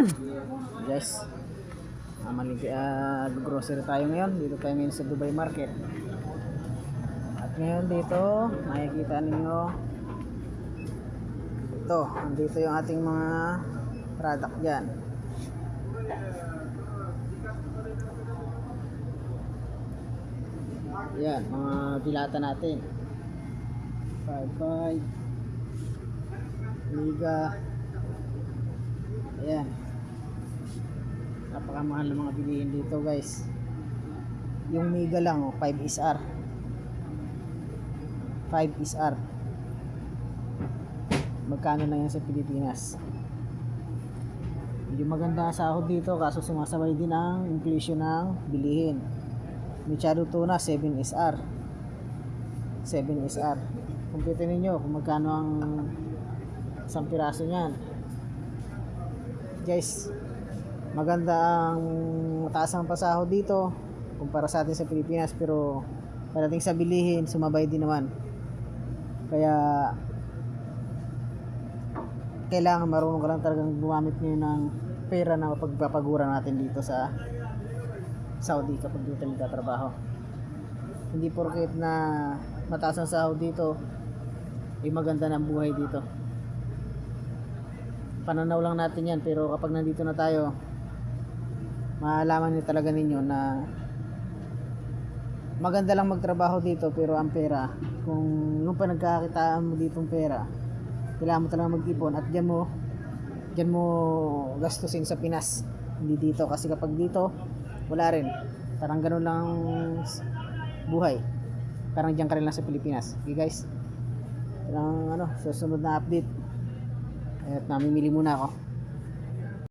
Guys, grocery tayo ngayon. Dito tayo ngayon sa Dubai Market. At ngayon dito, makikita ninyo ito, andito yung ating mga product dyan. Yan, mga dilata natin. 5-5 Liga. Ayan, napakamahal ng mga bilihin dito guys. Yung Mega lang 5 SR 5 SR magkano na yan sa Pilipinas. Hindi maganda ang sahod dito, kaso sumasabay din ang inflation ng bilihin. Machado tuna 7 SR Kumpitin ninyo kung magkano ang isang piraso nyan guys. Maganda ang mataas ang pasahod dito kumpara sa atin sa Pilipinas, pero pagdating sa bilihin sumabay din naman. Kaya kailangan marunong ka lang talagang gumamit ngayon ng pera na pagpapagura natin dito sa Saudi kapag dito nagtatrabaho. Hindi porket na mataas ang sahod dito ay maganda ng buhay dito. Pananaw lang natin yan, pero kapag nandito na tayo, maalaman niyo talaga ninyo na maganda lang magtrabaho dito, pero ang pera, kung yung pa nagkakakitaan mo ditong pera, kailangan mo talaga mag-ipon at dyan mo gastusin sa Pinas, hindi dito. Kasi kapag dito wala rin, parang ganun lang buhay, parang dyan ka rin lang sa Pilipinas. Okay guys, parang susunod na update at namimili muna ako.